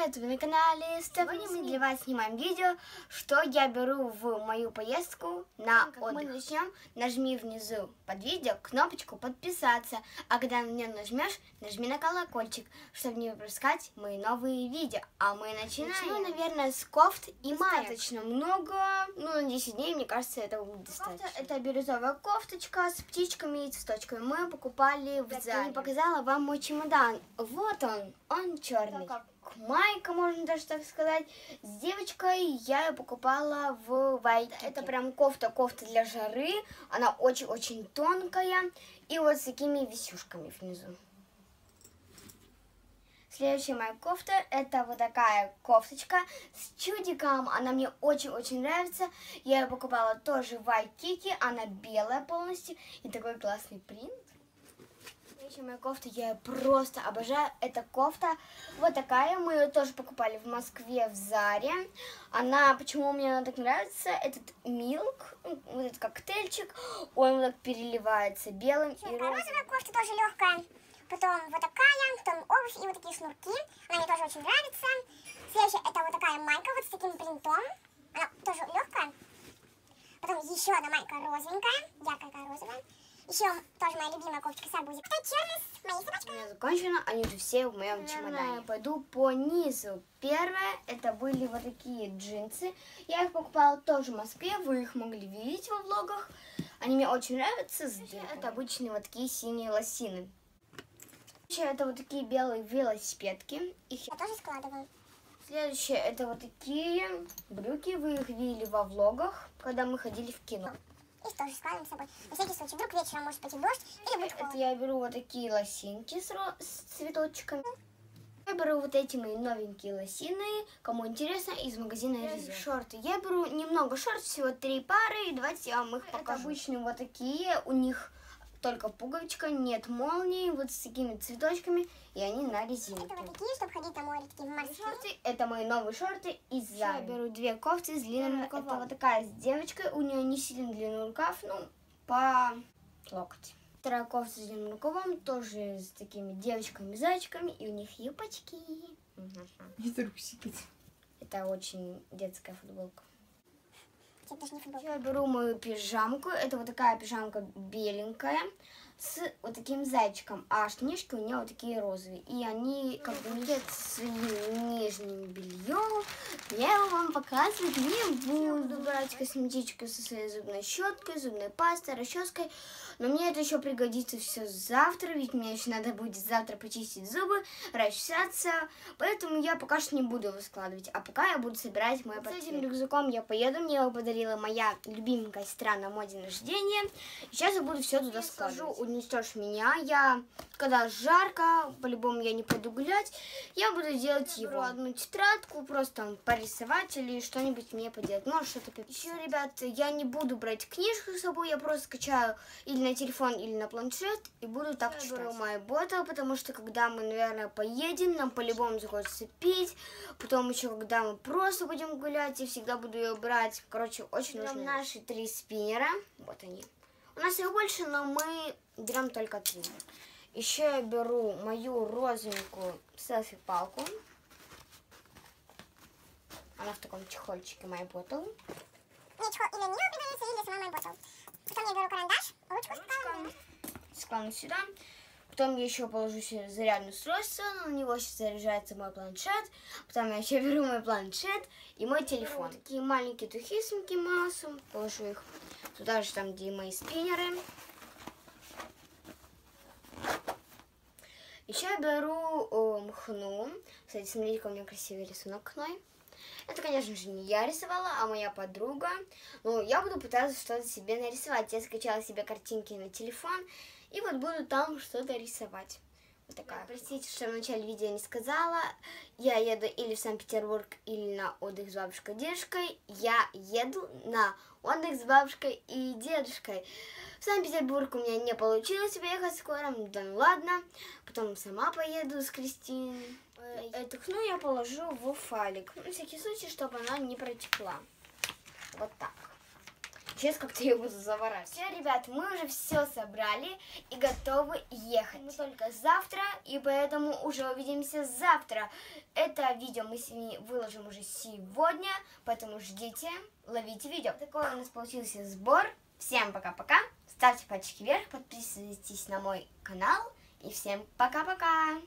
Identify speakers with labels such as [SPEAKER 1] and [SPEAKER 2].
[SPEAKER 1] привет! Вы на канале Стефани. Мы для вас снимаем видео, что я беру в мою поездку на отдых. Мы начнем, нажми внизу под видео кнопочку подписаться, а когда на нее нажмешь, нажми на колокольчик, чтобы не пропускать мои новые видео. А мы начинаем. Начну, наверное, с кофт и маек. Достаточно много, на 10 дней, мне кажется, это будет достаточно. Это бирюзовая кофточка с птичками и цветочками. Мы покупали в Заре. Я не показала вам мой чемодан. Вот он черный. Майка, можно даже так сказать. С девочкой я ее покупала в Вайкики. Это прям кофта для жары. Она очень-очень тонкая. И вот с такими висюшками внизу. Следующая моя кофта, это вот такая кофточка с чудиком. Она мне очень-очень нравится. Я ее покупала тоже в Вайкики. Она белая полностью. И такой классный принт. Следующая моя кофта, я ее просто обожаю. Это кофта вот такая. Мы ее тоже покупали в Москве в Заре. Почему мне она так нравится? Этот милк, вот этот коктейльчик, он вот так переливается белым и розовым.
[SPEAKER 2] Розовая кофта тоже легкая. Потом вот такая, потом обувь и вот такие шнурки. Она мне тоже очень нравится. Следующая это вот такая майка вот с таким принтом. Она тоже легкая. Потом еще одна майка розовенькая, яркая такая розовая. Еще тоже моя любимая кофточка с арбузиком. Это черный с моей собачкой.
[SPEAKER 1] У меня закончено, они уже все в моем чемодане. Я пойду по низу. Первое, это были вот такие джинсы. Я их покупала тоже в Москве, вы их могли видеть во влогах. Они мне очень нравятся. Это обычные вот такие синие лосины. Это вот такие белые велосипедки. Их
[SPEAKER 2] я тоже складываю.
[SPEAKER 1] Следующее, это вот такие брюки. Вы их видели во влогах, когда мы ходили в кино.
[SPEAKER 2] Их тоже складываем с собой. На всякий случай, вдруг вечером может пойти дождь или будет холодно.
[SPEAKER 1] Это я беру вот такие лосинки с цветочками. Я беру вот эти мои новенькие лосины, кому интересно, из магазина Резерв. Шорты. Я беру немного шорт, всего 3 пары, и давайте я вам их покажу. Это обычные вот такие, у них только пуговичка, нет молнии, вот с такими цветочками, и они на резинке.
[SPEAKER 2] Это вот такие, чтобы ходить домой, такие морские.
[SPEAKER 1] Шорты, это мои новые шорты из Зары. Я беру 2 кофты с длинным рукавом. Это вот такая с девочкой, у нее не сильно длинный рукав, по локоть. Вторая кофта с длинным рукавом, тоже с такими девочками-зайчиками, и у них юбочки.
[SPEAKER 3] И трусики.
[SPEAKER 1] Это очень детская футболка.
[SPEAKER 2] Это даже не футболка.
[SPEAKER 1] Я беру мою пижамку, это вот такая пижамка беленькая, с вот таким зайчиком, а штанишки у нее вот такие розовые. И они как бы не своим нижним бельем. Я его вам показывать не буду. Брать косметичку со своей зубной щеткой, зубной пастой, расческой. Но мне это еще пригодится все завтра, ведь мне еще надо будет завтра почистить зубы, расчесаться. Поэтому я пока что не буду его складывать. А пока я буду собирать мой портфель. С этим рюкзаком я поеду. Мне его подарила моя любименькая сестра на мой день рождения. И сейчас я буду все туда складывать. Уничтожь меня. Когда жарко, по-любому я не пойду гулять, я буду делать его. Беру одну тетрадку, просто порисовать или что-нибудь мне поделать. Может, что-то писать. Еще, ребят, я не буду брать книжку с собой, я просто скачаю или на телефон, или на планшет и буду так читать. Я беру мой ботл, потому что когда мы, наверное, поедем, нам по-любому захочется пить. Потом еще, когда мы просто будем гулять, я всегда буду ее брать. Короче, очень нужно. Наши 3 спиннера. Вот они. У нас их больше, но мы берем только 3. Еще я беру мою розовенькую селфи-палку. Она в таком чехольчике, мой ботл.
[SPEAKER 2] Мне чехол и на нее придается, и для самой мой ботл. Потом я беру карандаш, ручку
[SPEAKER 1] складываю сюда. Потом я еще положу сюда зарядное устройство, на него сейчас заряжается мой планшет. Потом я еще беру мой планшет и мой телефон. Такие маленькие духи с Микки Маусом. Положу их туда же, там, где и мои спиннеры. Еще я беру хну. Кстати, смотрите, какой у меня красивый рисунок хной. Это, конечно же, не я рисовала, а моя подруга. Но я буду пытаться что-то себе нарисовать. Я скачала себе картинки на телефон. И вот буду там что-то рисовать. Вот такая. Простите, что в начале видео не сказала. Я еду или в Санкт-Петербург, или на отдых с бабушкой и дедушкой. Я еду на отдых с бабушкой и дедушкой. В Санкт-Петербург у меня не получилось поехать скоро. Да ну ладно. Потом сама поеду с Кристиной. Эту хну я положу в файлик. На всякий случай, чтобы она не протекла. Вот так. Сейчас как-то я буду заворачивать. Все, ребят, мы уже все собрали и готовы ехать. Мы только завтра, и поэтому уже увидимся завтра. Это видео мы с вами выложим уже сегодня, поэтому ждите, ловите видео. Такой у нас получился сбор. Всем пока-пока. Ставьте пальчики вверх, подписывайтесь на мой канал. И всем пока-пока.